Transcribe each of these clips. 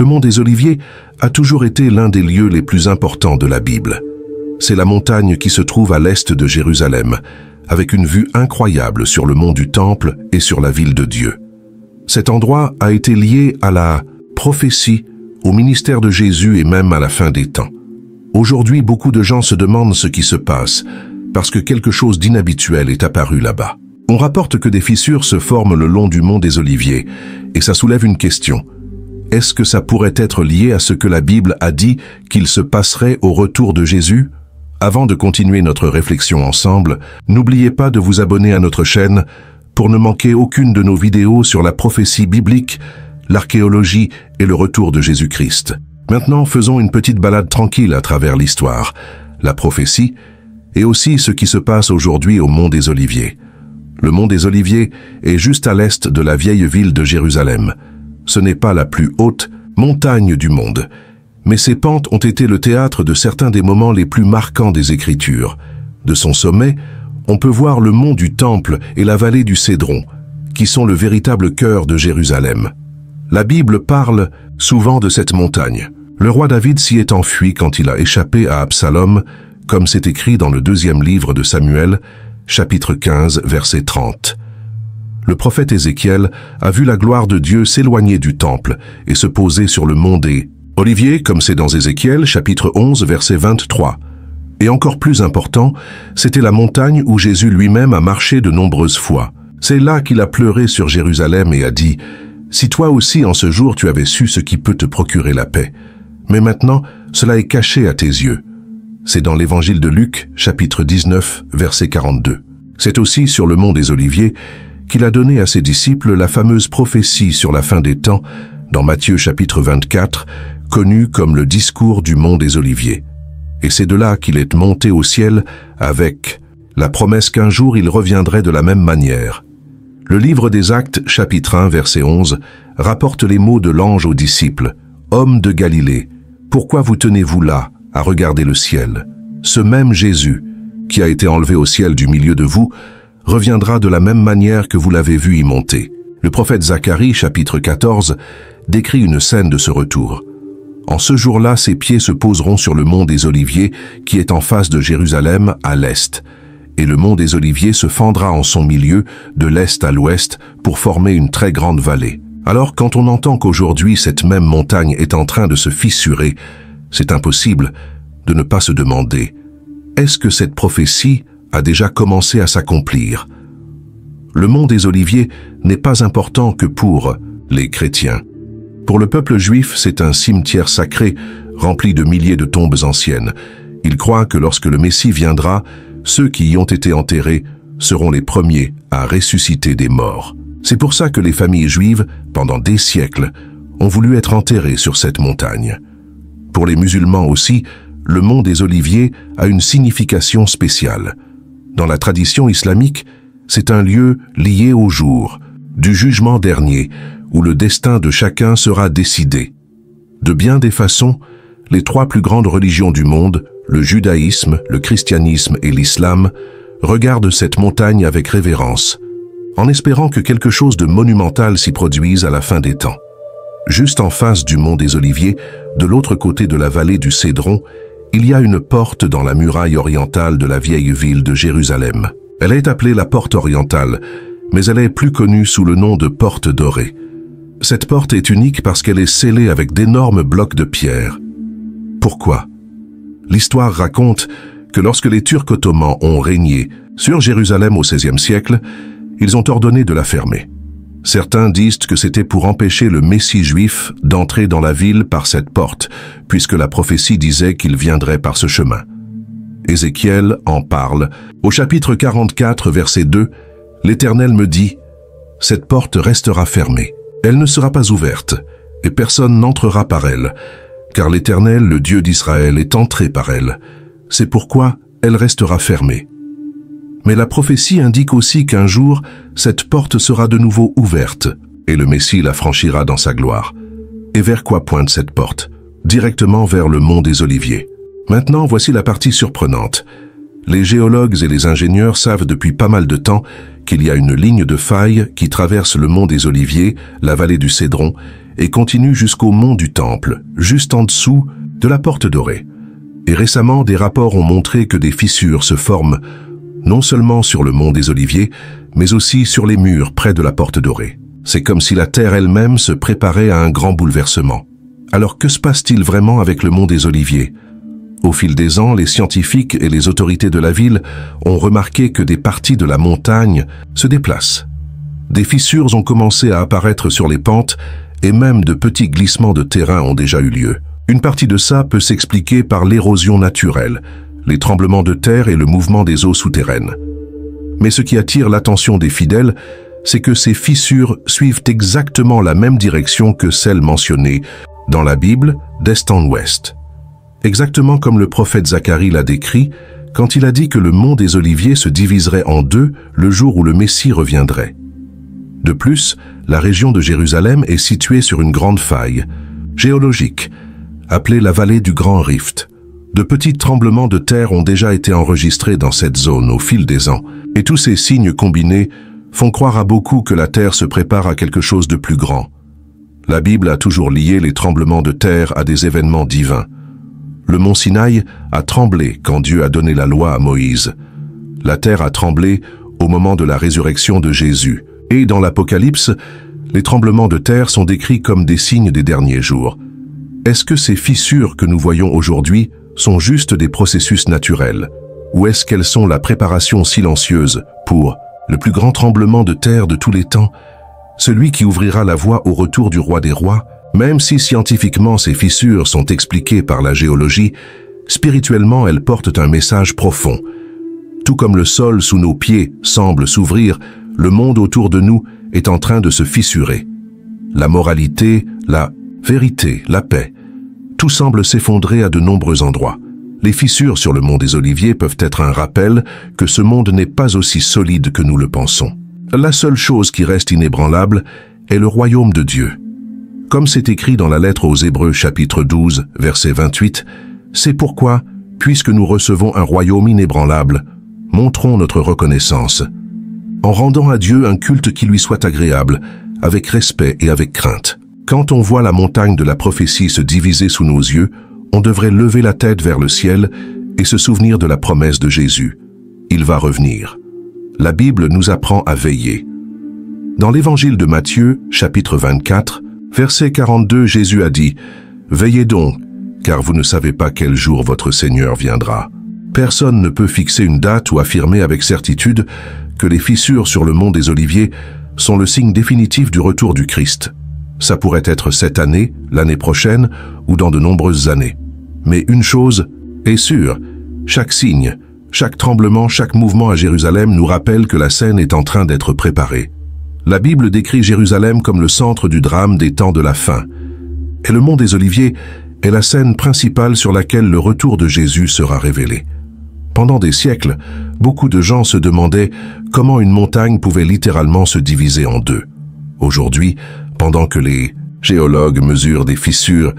Le mont des Oliviers a toujours été l'un des lieux les plus importants de la Bible. C'est la montagne qui se trouve à l'est de Jérusalem, avec une vue incroyable sur le mont du Temple et sur la ville de Dieu. Cet endroit a été lié à la prophétie, au ministère de Jésus et même à la fin des temps. Aujourd'hui, beaucoup de gens se demandent ce qui se passe, parce que quelque chose d'inhabituel est apparu là-bas. On rapporte que des fissures se forment le long du mont des Oliviers, et ça soulève une question. Est-ce que ça pourrait être lié à ce que la Bible a dit qu'il se passerait au retour de Jésus? Avant de continuer notre réflexion ensemble, n'oubliez pas de vous abonner à notre chaîne pour ne manquer aucune de nos vidéos sur la prophétie biblique, l'archéologie et le retour de Jésus-Christ. Maintenant, faisons une petite balade tranquille à travers l'histoire, la prophétie et aussi ce qui se passe aujourd'hui au mont des Oliviers. Le mont des Oliviers est juste à l'est de la vieille ville de Jérusalem. Ce n'est pas la plus haute montagne du monde, mais ses pentes ont été le théâtre de certains des moments les plus marquants des Écritures. De son sommet, on peut voir le mont du Temple et la vallée du Cédron, qui sont le véritable cœur de Jérusalem. La Bible parle souvent de cette montagne. Le roi David s'y est enfui quand il a échappé à Absalom, comme c'est écrit dans le 2e livre de Samuel, chapitre 15, verset 30. Le prophète Ézéchiel a vu la gloire de Dieu s'éloigner du temple et se poser sur le mont des Oliviers, comme c'est dans Ézéchiel, chapitre 11, verset 23. Et encore plus important, c'était la montagne où Jésus lui-même a marché de nombreuses fois. C'est là qu'il a pleuré sur Jérusalem et a dit « Si toi aussi en ce jour tu avais su ce qui peut te procurer la paix, mais maintenant cela est caché à tes yeux. » C'est dans l'évangile de Luc, chapitre 19, verset 42. C'est aussi sur le mont des Oliviers qu'il a donné à ses disciples la fameuse prophétie sur la fin des temps, dans Matthieu chapitre 24, connue comme le discours du mont des Oliviers. Et c'est de là qu'il est monté au ciel avec la promesse qu'un jour il reviendrait de la même manière. Le livre des Actes, chapitre 1, verset 11, rapporte les mots de l'ange aux disciples. « Hommes de Galilée, pourquoi vous tenez-vous là à regarder le ciel? Ce même Jésus, qui a été enlevé au ciel du milieu de vous, reviendra de la même manière que vous l'avez vu y monter. » Le prophète Zacharie, chapitre 14, décrit une scène de ce retour. En ce jour-là, ses pieds se poseront sur le mont des Oliviers, qui est en face de Jérusalem, à l'est. Et le mont des Oliviers se fendra en son milieu, de l'est à l'ouest, pour former une très grande vallée. Alors, quand on entend qu'aujourd'hui cette même montagne est en train de se fissurer, c'est impossible de ne pas se demander, est-ce que cette prophétie a déjà commencé à s'accomplir? Le mont des Oliviers n'est pas important que pour les chrétiens. Pour le peuple juif, c'est un cimetière sacré rempli de milliers de tombes anciennes. Ils croient que lorsque le Messie viendra, ceux qui y ont été enterrés seront les premiers à ressusciter des morts. C'est pour ça que les familles juives, pendant des siècles, ont voulu être enterrées sur cette montagne. Pour les musulmans aussi, le mont des Oliviers a une signification spéciale. Dans la tradition islamique, c'est un lieu lié au jour du jugement dernier, où le destin de chacun sera décidé. De bien des façons, les 3 plus grandes religions du monde, le judaïsme, le christianisme et l'islam, regardent cette montagne avec révérence, en espérant que quelque chose de monumental s'y produise à la fin des temps. Juste en face du mont des Oliviers, de l'autre côté de la vallée du Cédron, il y a une porte dans la muraille orientale de la vieille ville de Jérusalem. Elle est appelée la porte orientale, mais elle est plus connue sous le nom de porte dorée. Cette porte est unique parce qu'elle est scellée avec d'énormes blocs de pierre. Pourquoi? L'histoire raconte que lorsque les Turcs ottomans ont régné sur Jérusalem au XVIe siècle, ils ont ordonné de la fermer. Certains disent que c'était pour empêcher le Messie juif d'entrer dans la ville par cette porte, puisque la prophétie disait qu'il viendrait par ce chemin. Ézéchiel en parle. Au chapitre 44, verset 2, l'Éternel me dit « Cette porte restera fermée. Elle ne sera pas ouverte, et personne n'entrera par elle, car l'Éternel, le Dieu d'Israël, est entré par elle. C'est pourquoi elle restera fermée. » Mais la prophétie indique aussi qu'un jour, cette porte sera de nouveau ouverte, et le Messie la franchira dans sa gloire. Et vers quoi pointe cette porte? Directement vers le mont des Oliviers. Maintenant, voici la partie surprenante. Les géologues et les ingénieurs savent depuis pas mal de temps qu'il y a une ligne de faille qui traverse le mont des Oliviers, la vallée du Cédron, et continue jusqu'au mont du Temple, juste en dessous de la Porte Dorée. Et récemment, des rapports ont montré que des fissures se forment non seulement sur le mont des Oliviers, mais aussi sur les murs près de la Porte Dorée. C'est comme si la terre elle-même se préparait à un grand bouleversement. Alors que se passe-t-il vraiment avec le mont des Oliviers? Au fil des ans, les scientifiques et les autorités de la ville ont remarqué que des parties de la montagne se déplacent. Des fissures ont commencé à apparaître sur les pentes et même de petits glissements de terrain ont déjà eu lieu. Une partie de ça peut s'expliquer par l'érosion naturelle, les tremblements de terre et le mouvement des eaux souterraines. Mais ce qui attire l'attention des fidèles, c'est que ces fissures suivent exactement la même direction que celles mentionnées dans la Bible d'est en ouest. Exactement comme le prophète Zacharie l'a décrit quand il a dit que le mont des Oliviers se diviserait en deux le jour où le Messie reviendrait. De plus, la région de Jérusalem est située sur une grande faille géologique, appelée la vallée du Grand Rift. De petits tremblements de terre ont déjà été enregistrés dans cette zone au fil des ans, et tous ces signes combinés font croire à beaucoup que la terre se prépare à quelque chose de plus grand. La Bible a toujours lié les tremblements de terre à des événements divins. Le mont Sinaï a tremblé quand Dieu a donné la loi à Moïse. La terre a tremblé au moment de la résurrection de Jésus. Et dans l'Apocalypse, les tremblements de terre sont décrits comme des signes des derniers jours. Est-ce que ces fissures que nous voyons aujourd'hui sont juste des processus naturels? Ou est-ce qu'elles sont la préparation silencieuse pour le plus grand tremblement de terre de tous les temps, celui qui ouvrira la voie au retour du roi des rois? Même si scientifiquement ces fissures sont expliquées par la géologie, spirituellement elles portent un message profond. Tout comme le sol sous nos pieds semble s'ouvrir, le monde autour de nous est en train de se fissurer. La moralité, la vérité, la paix, tout semble s'effondrer à de nombreux endroits. Les fissures sur le mont des Oliviers peuvent être un rappel que ce monde n'est pas aussi solide que nous le pensons. La seule chose qui reste inébranlable est le royaume de Dieu. Comme c'est écrit dans la lettre aux Hébreux chapitre 12, verset 28, c'est pourquoi, puisque nous recevons un royaume inébranlable, montrons notre reconnaissance, en rendant à Dieu un culte qui lui soit agréable, avec respect et avec crainte. Quand on voit la montagne de la prophétie se diviser sous nos yeux, on devrait lever la tête vers le ciel et se souvenir de la promesse de Jésus. Il va revenir. La Bible nous apprend à veiller. Dans l'évangile de Matthieu, chapitre 24, verset 42, Jésus a dit « Veillez donc, car vous ne savez pas quel jour votre Seigneur viendra. » Personne ne peut fixer une date ou affirmer avec certitude que les fissures sur le mont des Oliviers sont le signe définitif du retour du Christ. Ça pourrait être cette année, l'année prochaine ou dans de nombreuses années. Mais une chose est sûre, chaque signe, chaque tremblement, chaque mouvement à Jérusalem nous rappelle que la scène est en train d'être préparée. La Bible décrit Jérusalem comme le centre du drame des temps de la fin. Et le mont des Oliviers est la scène principale sur laquelle le retour de Jésus sera révélé. Pendant des siècles, beaucoup de gens se demandaient comment une montagne pouvait littéralement se diviser en deux. Aujourd'hui, pendant que les géologues mesurent des fissures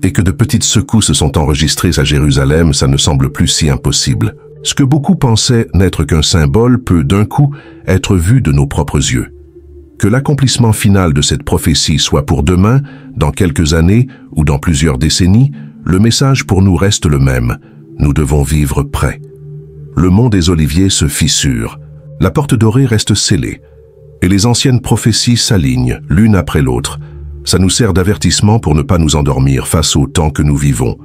et que de petites secousses sont enregistrées à Jérusalem, ça ne semble plus si impossible. Ce que beaucoup pensaient n'être qu'un symbole peut d'un coup être vu de nos propres yeux. Que l'accomplissement final de cette prophétie soit pour demain, dans quelques années ou dans plusieurs décennies, le message pour nous reste le même. Nous devons vivre prêts. Le mont des Oliviers se fissure. La porte dorée reste scellée. Et les anciennes prophéties s'alignent, l'une après l'autre. Ça nous sert d'avertissement pour ne pas nous endormir face au temps que nous vivons.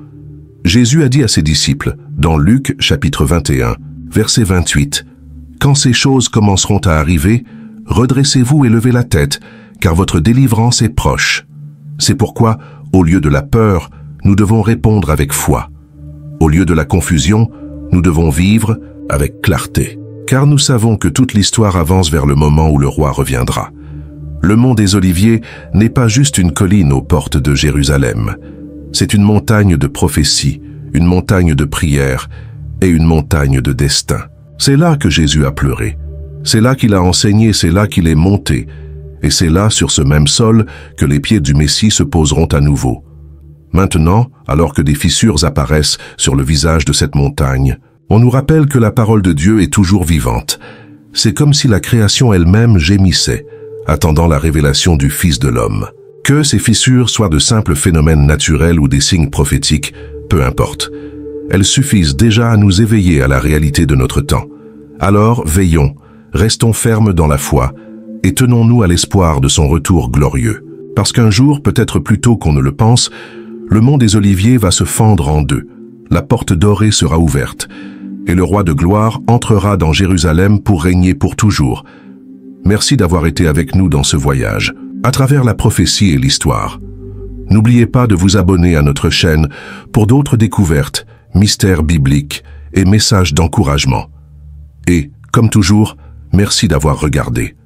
Jésus a dit à ses disciples, dans Luc chapitre 21, verset 28, « Quand ces choses commenceront à arriver, redressez-vous et levez la tête, car votre délivrance est proche. C'est pourquoi, au lieu de la peur, nous devons répondre avec foi. Au lieu de la confusion, nous devons vivre avec clarté. Car nous savons que toute l'histoire avance vers le moment où le roi reviendra. Le mont des Oliviers n'est pas juste une colline aux portes de Jérusalem. C'est une montagne de prophétie, une montagne de prière et une montagne de destin. C'est là que Jésus a pleuré. C'est là qu'il a enseigné, c'est là qu'il est monté. Et c'est là, sur ce même sol, que les pieds du Messie se poseront à nouveau. Maintenant, alors que des fissures apparaissent sur le visage de cette montagne, on nous rappelle que la parole de Dieu est toujours vivante. C'est comme si la création elle-même gémissait, attendant la révélation du Fils de l'homme. Que ces fissures soient de simples phénomènes naturels ou des signes prophétiques, peu importe. Elles suffisent déjà à nous éveiller à la réalité de notre temps. Alors veillons, restons fermes dans la foi et tenons-nous à l'espoir de son retour glorieux. Parce qu'un jour, peut-être plus tôt qu'on ne le pense, le mont des Oliviers va se fendre en deux. La porte dorée sera ouverte et le roi de gloire entrera dans Jérusalem pour régner pour toujours. Merci d'avoir été avec nous dans ce voyage, à travers la prophétie et l'histoire. N'oubliez pas de vous abonner à notre chaîne pour d'autres découvertes, mystères bibliques et messages d'encouragement. Et, comme toujours, merci d'avoir regardé.